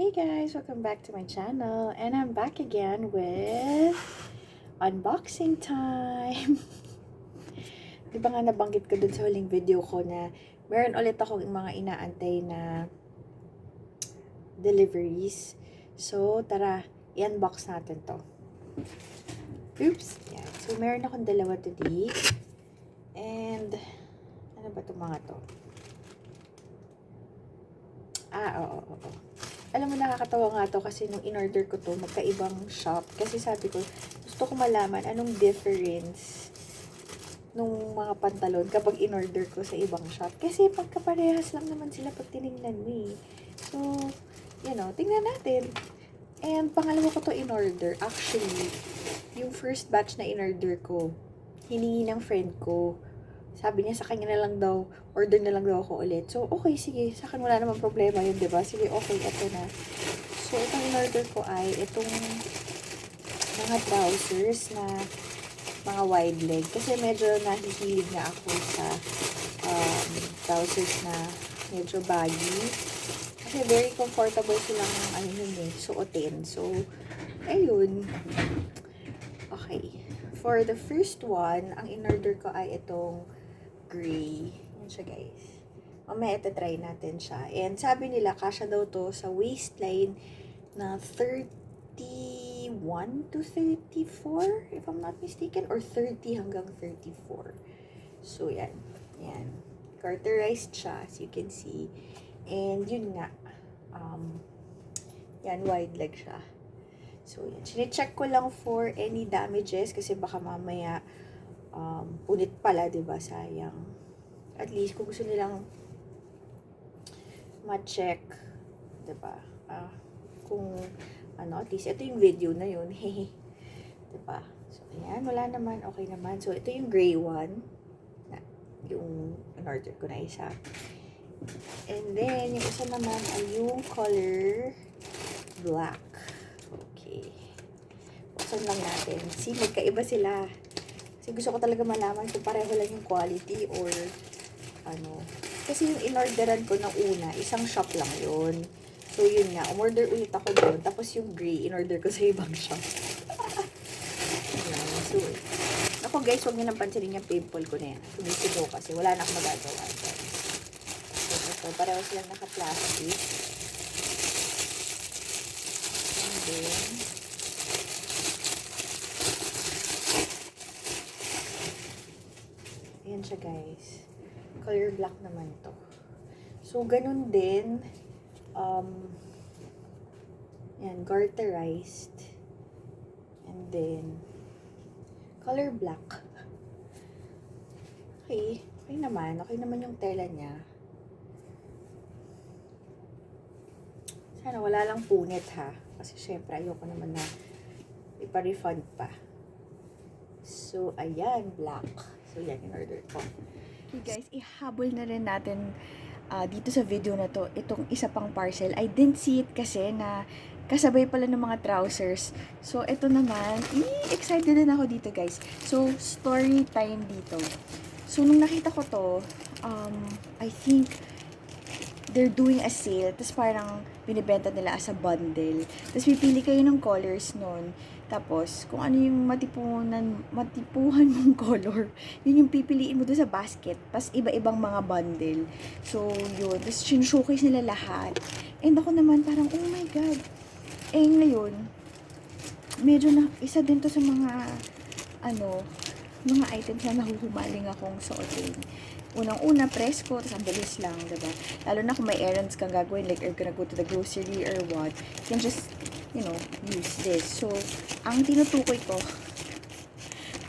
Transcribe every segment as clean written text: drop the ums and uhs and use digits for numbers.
Hey guys, welcome back to my channel, and I'm back again with unboxing time. Di ba nga nabanggit ko dun sa huling video ko na meron ulit akong mga inaantay na deliveries. So, tara, i-unbox natin to. Oops! Yeah. So, meron akong dalawa today. And, ano ba itong mga to? Oo. Alam mo, nakakatawa nga to kasi nung in-order ko to, magkaibang shop. Kasi sabi ko, gusto ko malaman anong difference nung mga pantalon kapag in-order ko sa ibang shop. Kasi pagkaparehas lang naman sila pag tinignan mo eh. So, tingnan natin. And pangalawa ko to in-order. Actually, yung first batch na in-order ko, hiningi ng friend ko. Sabi niya sa kanya na lang daw, order na lang daw ako ulit. So, okay, sige. Sa akin wala namang problema yun, diba? Sige, okay, eto na. So, itong in-order ko ay itong mga trousers na mga wide leg. Kasi medyo nahihilig na ako sa trousers na medyo baggy. Kasi very comfortable silang suotin. So, ayun. Okay. For the first one, ang in-order ko ay itong gray. Yan siya, guys. Mamaya ito-try natin siya. And sabi nila, kasha daw to sa waistline na 31 to 34, if I'm not mistaken. Or 30 hanggang 34. So, yan. Yan. Garterized siya, as you can see. And yun nga. Yan, wide leg siya. So, yan. Sine-check ko lang for any damages kasi baka mamaya punit pala, diba? Sayang. At least, kung gusto nilang ma-check, diba? Kung, at least, ito yung video na yun. Diba? So, ayan. Wala naman. Okay naman. So, ito yung gray one. Yung in-order ko na isa. And then, yung isa naman ay yung color black. Okay. Buksan lang natin. See, magkaiba sila. Kasi gusto ko talaga malaman kung pareho lang yung quality or ano. Kasi yung in-orderan ko ng una, isang shop lang yun. So, yun nga. Umorder ulit ako doon. Tapos yung gray, in-order ko sa ibang shop. Ayan. So, ako guys, huwag nyo nang pansinin yung pimple ko na yan. Sumisigaw kasi. Wala na akong magagawa. So, ito. Pareho silang naka-plastic. And then, ayan siya guys. Color black naman to. So, ganun din. Yan, garterized. And then, color black. Okay. Okay naman. Okay naman yung tela niya. Sana wala lang punit ha. Kasi syempre, ayoko naman na ipa-refund pa. So, ayan, black. So, yan, in-order ko. Okay guys, ihabol na rin natin dito sa video na to, itong isa pang parcel. I didn't see it kasi na kasabay pala ng mga trousers. So, ito naman, excited din ako dito guys. So, story time dito. So, nung nakita ko to, I think they're doing a sale. Tapos parang binibenta nila as a bundle. Tapos pipili kayo ng colors nun. Tapos, kung ano yung matipuhan mong color, yun yung pipiliin mo doon sa basket. Tapos, iba-ibang mga bundle. So, yun. Tapos, showcase nila lahat. And ako naman, parang, oh my God. Eh, ngayon, medyo na, isa din to sa mga, mga items na nahuhumaling akong suotin. Unang-una, presko, tapos ang bilis lang, diba? Lalo na kung may errands kang gagawin, like you're gonna go to the grocery or what, you can just, use this. So, ang tinutukoy ko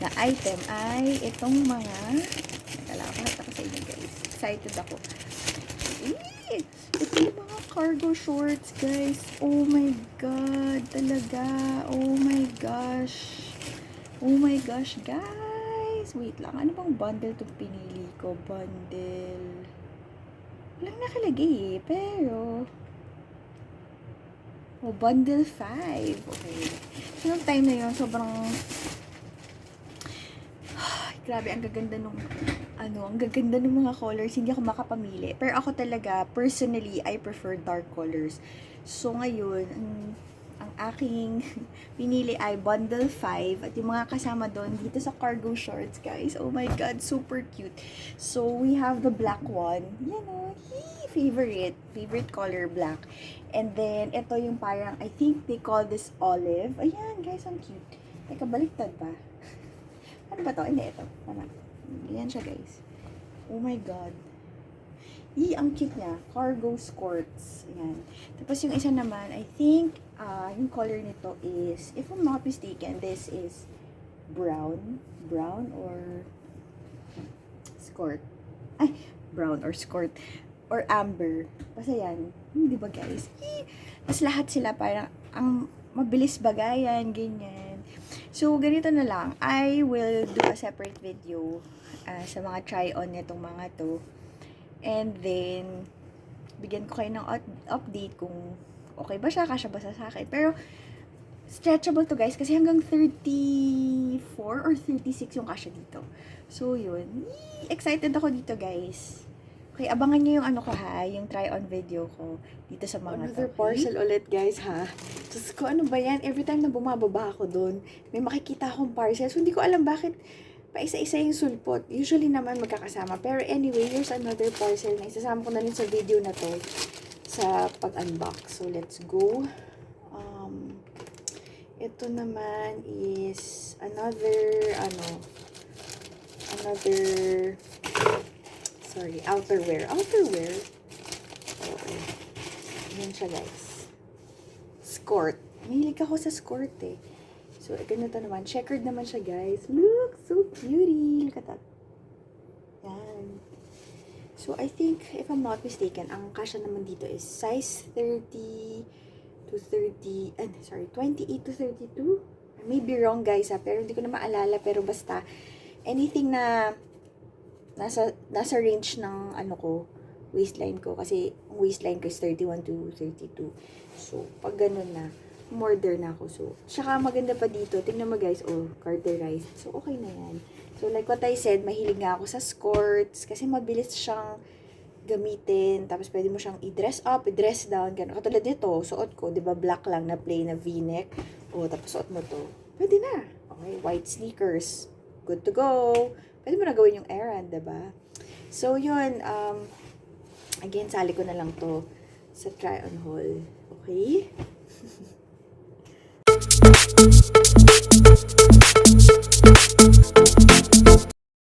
na item ay itong mga, nakita ko sa inyo guys. Excited ako. Ito yung mga cargo shorts, guys. Oh my God, talaga. Oh my gosh. Oh my gosh, guys. Wait lang. Ano bang bundle itong pinili ko? Bundle. Walang nakalagay eh. Pero, bundle 5. Okay. So, yung time na yun, sobrang, grabe, ang gaganda nung, ang gaganda ng mga colors. Hindi ako makapamili. Pero ako talaga, personally, I prefer dark colors. So, ngayon, ang aking pinili ay bundle 5 at yung mga kasama doon dito sa cargo shorts, guys. Oh my God, super cute. So, we have the black one. Yan o, favorite color black. And then, ito yung parang, I think they call this olive. Ayan, guys, ang cute. Teka, baliktad pa. Ano ba to? Hindi, ito. Tama. Ayan siya, guys. Oh my God. Ang cute niya. Cargo skirts. Ayan. Tapos yung isa naman, I think, yung color nito is, if I'm not mistaken, this is brown. Brown or skirt. Ay, brown or skirt. Or amber. Basta yan. Di ba, guys? Tapos lahat sila parang, ang mabilis bagayan, ganyan. So, ganito na lang. I will do a separate video sa mga try-on nitong mga to. And then, bigyan ko kayo ng update kung okay ba siya, kasya ba sa akin. Pero, stretchable to, guys, kasi hanggang 34 or 36 yung kasya dito. So, yun. Excited ako dito, guys. Okay, abangan nyo yung ano ko ha, yung try-on video ko dito sa mga Another to. parcel ulit, guys, ha? Diyos ko, ano ba yan? Every time na bumababa ako doon, may makikita akong parcel. So, hindi ko alam bakit paisa-isa yung sulpot. Usually naman magkakasama. Pero anyway, here's another parcel na isasama ko na rin sa video na to sa pag-unbox. So, let's go. Ito naman is another outerwear. Outerwear? Oo. Yan siya, guys. Skirt. Mahilig ako sa skirt, eh. So, ganito naman. Checkered naman siya, guys. Look! So cutie! Look at that. Yan. So, I think, if I'm not mistaken, ang kasya naman dito is size 30 to 30, 28 to 32? I may be wrong, guys, ha? Pero hindi ko na maalala. Pero basta, anything na nasa range ng, waistline ko. Kasi, ang waistline ko is 31 to 32. So, pag ganun na, umorder na ako. So, saka maganda pa dito. Tingnan mo, guys. Oh, carterized. So, okay na yan. So, like what I said, mahilig nga ako sa skirts. Kasi mabilis siyang gamitin. Tapos, pwede mo siyang i-dress up, i-dress down. Ganun. Katulad nito, suot ko. Diba, black lang na plain na v-neck. Oh, tapos suot mo to. Pwede na. Okay, white sneakers. Good to go. Pwede mo na gawin yung errand, diba? So, yun. Again, sali ko na lang to sa try-on haul. Okay?